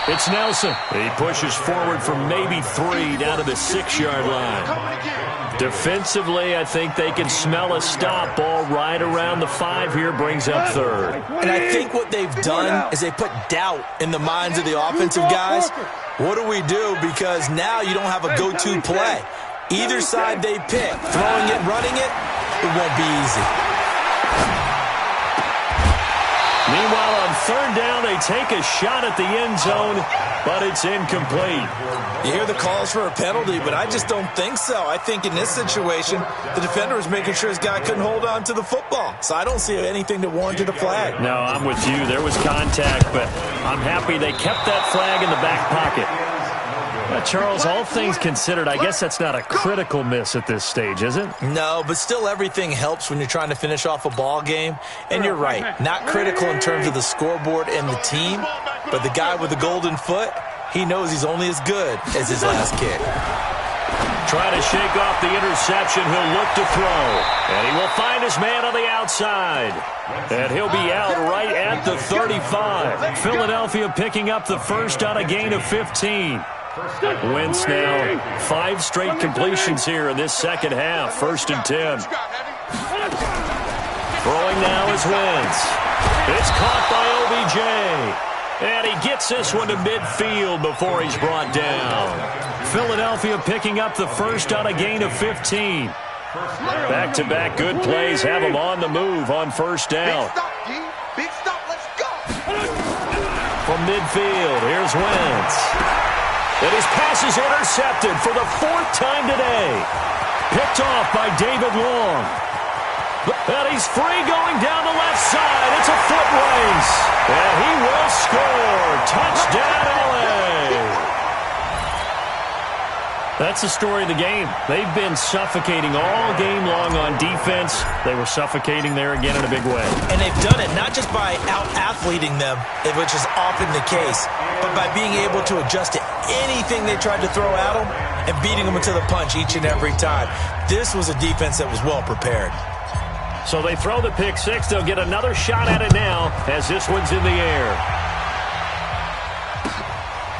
It's Nelson. He pushes forward from maybe 3 down to the 6-yard line. Defensively, I think they can smell a stop. Ball right around the 5 here, brings up 3rd. And I think what they've done is they put doubt in the minds of the offensive guys. What do we do? Because now you don't have a go-to play. Either side they pick, throwing it, running it, it won't be easy. Meanwhile, on 3rd down, they take a shot at the end zone, but it's incomplete. You hear the calls for a penalty, but I just don't think so. I think in this situation, the defender was making sure his guy couldn't hold on to the football. So I don't see anything that warranted a flag. No, I'm with you. There was contact, but I'm happy they kept that flag in the back pocket. Charles, all things considered, I guess that's not a critical miss at this stage, is it? No, but still everything helps when you're trying to finish off a ball game. And you're right, not critical in terms of the scoreboard and the team, but the guy with the golden foot, he knows he's only as good as his last kick. Trying to shake off the interception, he'll look to throw. And he will find his man on the outside. And he'll be out right at the 35. Philadelphia picking up the first on a gain of 15. Wentz now 5 straight completions here in this second half. 1st and 10. Throwing now is Wentz. It's caught by OBJ. And he gets this one to midfield before he's brought down. Philadelphia picking up the first on a gain of 15. Back-to-back good plays have them on the move on 1st down. Big stop, let's go. From midfield, here's Wentz. And his pass is intercepted for the 4th time today. Picked off by David Long. And he's free going down the left side. It's a foot race. And he will score. Touchdown, L.A. That's the story of the game. They've been suffocating all game long on defense. They were suffocating there again in a big way. And they've done it not just by out-athleting them, which is often the case, but by being able to adjust to anything they tried to throw at them and beating them into the punch each and every time. This was a defense that was well prepared. So they throw the pick 6. They'll get another shot at it now as this one's in the air.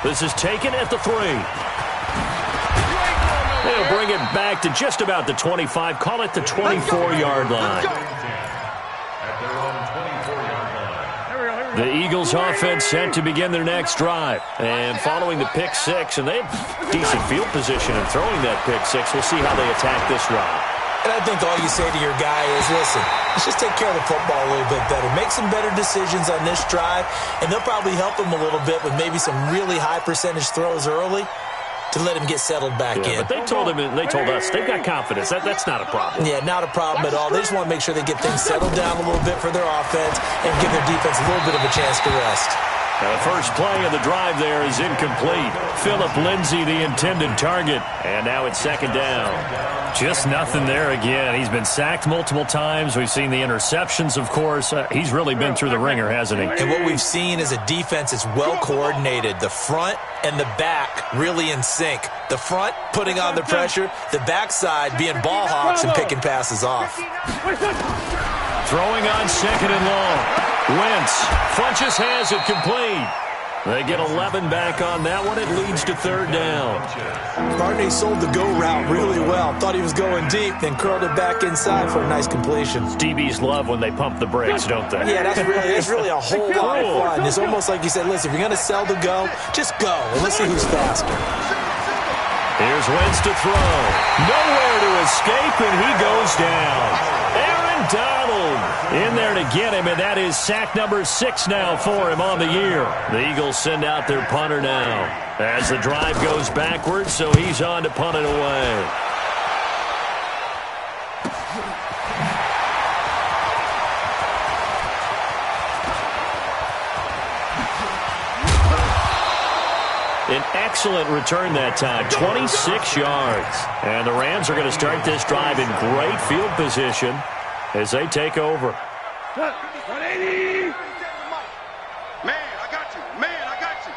This is taken at the 3. They'll bring it back to just about the 25. Call it the 24-yard line. The Eagles offense set to begin their next drive. And following the pick 6, and they have decent field position in throwing that pick 6. We'll see how they attack this drive. And I think all you say to your guy is, listen, let's just take care of the football a little bit better. Make some better decisions on this drive, and they'll probably help him a little bit with maybe some really high percentage throws early to let him get settled back in. But they told us they've got confidence. That's not a problem. Yeah, not a problem at all. They just want to make sure they get things settled down a little bit for their offense and give their defense a little bit of a chance to rest. The first play of the drive there is incomplete. Phillip Lindsay, the intended target. And now it's 2nd down. Just nothing there again. He's been sacked multiple times. We've seen the interceptions, of course. He's really been through the ringer, hasn't he? And what we've seen is a defense that's well coordinated. The front and the back really in sync. The front putting on the pressure. The backside being ball hawks and picking passes off. Throwing on 2nd and long. Wentz, Funchess has it complete. They get 11 back on that one. It leads to 3rd down. Barney sold the go route really well. Thought he was going deep, then curled it back inside for a nice completion. DBs love when they pump the brakes, don't they? Yeah, that's really a whole lot of fun. It's almost like you said, listen, if you're going to sell the go, just go, and let's see who's faster. Here's Wentz to throw. Nowhere to escape, and he goes down. Aaron Donald in there to get him, and that is sack number 6 now for him on the year. The Eagles send out their punter now as the drive goes backwards, so he's on to punt it away. An excellent return that time, 26 yards. And the Rams are going to start this drive in great field position as they take over. 180. Man, I got you. Man, I got you.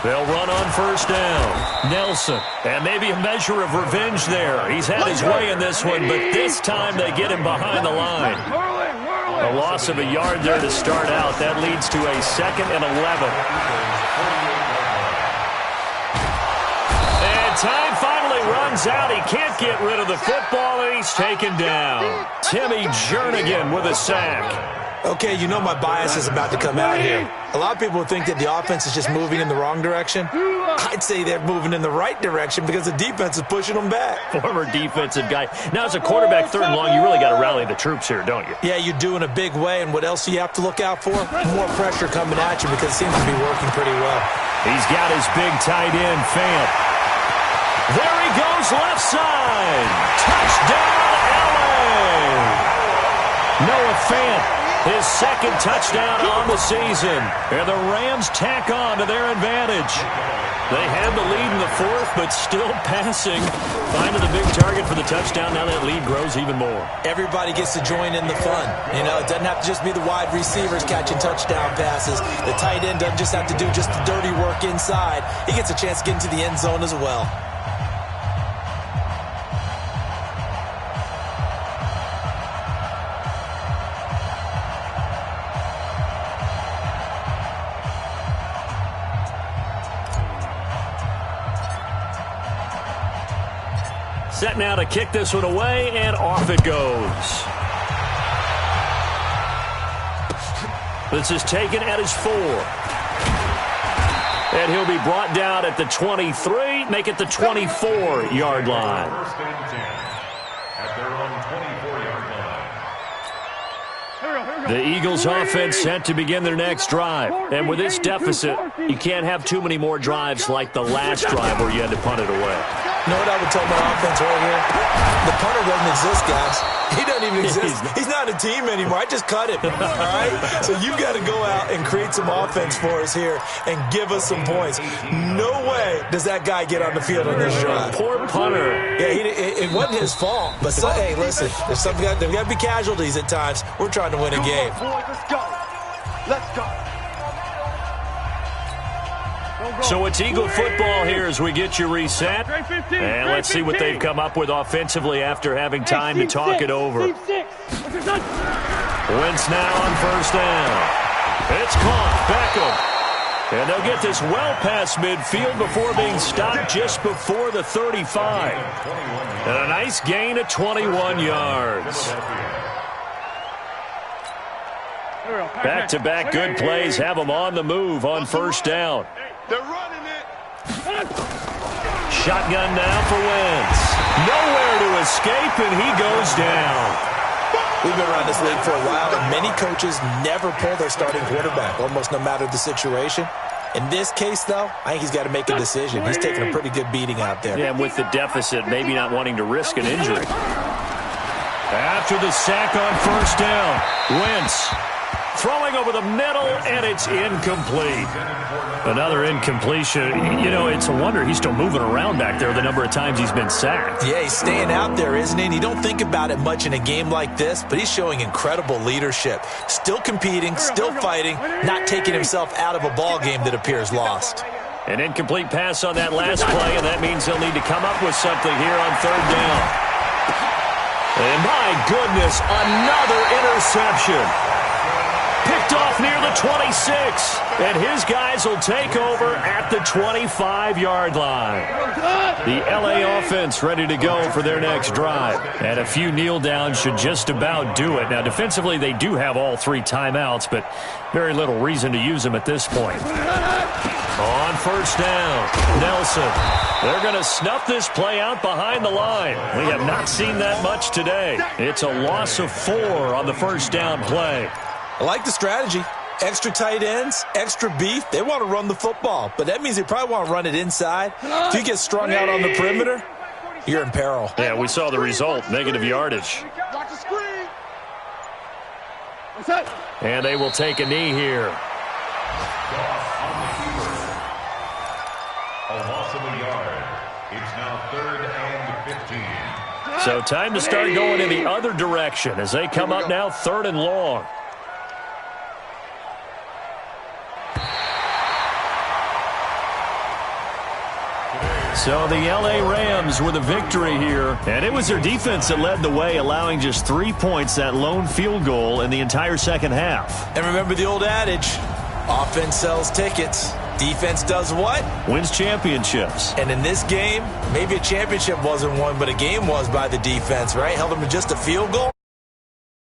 They'll run on 1st down. Nelson, and maybe a measure of revenge there. He's had his way in this one, but this time they get him behind the line. A loss of a yard there to start out. That leads to a 2nd and 11. And time finally runs out. He can't get rid of the football, and he's taken down. Timmy Jernigan with a sack. Okay, you know my bias is about to come out here. A lot of people think that the offense is just moving in the wrong direction. I'd say they're moving in the right direction because the defense is pushing them back. Former defensive guy. Now, as a quarterback, 3rd and long, you really got to rally the troops here, don't you? Yeah, you do in a big way, and what else do you have to look out for? More pressure coming at you because it seems to be working pretty well. He's got his big tight end, Fant. There he goes, left side. Touchdown, LA. Noah Fant. His 2nd touchdown on the season. And the Rams tack on to their advantage. They had the lead in the 4th, but still passing. Finding the big target for the touchdown. Now that lead grows even more. Everybody gets to join in the fun. You know, it doesn't have to just be the wide receivers catching touchdown passes. The tight end doesn't just have to do just the dirty work inside. He gets a chance to get into the end zone as well. Set now to kick this one away, and off it goes. This is taken at his 4. And he'll be brought down at the 23, make it the 24-yard line. First and 10 at their own 24-yard line. The Eagles offense set to begin their next drive. And with this deficit, you can't have too many more drives like the last drive where you had to punt it away. You know what I would tell my offense right here? The punter doesn't exist, guys. He doesn't even exist. He's not a team anymore. I just cut him, all right? So you've got to go out and create some offense for us here and give us some points. No way does that guy get on the field on this drive. Poor punter. Yeah, it wasn't his fault. But, hey, listen, there's got to be casualties at times. We're trying to win a game. Boys, let's go. Let's go. So it's Eagle football here as we get you reset. And let's see what they've come up with offensively after having time to talk it over. Wentz now on 1st down. It's caught. Beckham. And they'll get this well past midfield before being stopped just before the 35. And a nice gain of 21 yards. Back-to-back good plays have them on the move on 1st down. They're running it. Shotgun now for Wentz. Nowhere to escape, and he goes down. We've been around this league for a while, and many coaches never pull their starting quarterback, almost no matter the situation. In this case, though, I think he's got to make a decision. He's taking a pretty good beating out there. Yeah, and with the deficit, maybe not wanting to risk an injury. After the sack on 1st down, Wentz throwing over the middle, and it's incomplete. Another incompletion. You know, it's a wonder he's still moving around back there the number of times he's been sacked. Yeah, he's staying out there, isn't he? And you don't think about it much in a game like this, but he's showing incredible leadership. Still competing, still fighting, not taking himself out of a ball game that appears lost. An incomplete pass on that last play, and that means they'll need to come up with something here on 3rd down. And my goodness, another interception. Picked off near the 26, and his guys will take over at the 25-yard line. The LA offense ready to go for their next drive, and a few kneel downs should just about do it. Now, defensively, they do have all 3 timeouts, but very little reason to use them at this point. On 1st down, Nelson. They're going to snuff this play out behind the line. We have not seen that much today. It's a loss of 4 on the 1st down play. I like the strategy. Extra tight ends, extra beef. They want to run the football, but that means they probably want to run it inside. If you get strung out on the perimeter, you're in peril. Yeah, we saw the result, negative yardage. Watch the screen. And they will take a knee here. A loss of a yard. It's now 3rd and 15. So time to start going in the other direction as they come up now 3rd and long. So the L.A. Rams with a victory here. And it was their defense that led the way, allowing just 3 points, that lone field goal in the entire second half. And remember the old adage, offense sells tickets. Defense does what? Wins championships. And in this game, maybe a championship wasn't won, but a game was by the defense, right? Held them to just a field goal.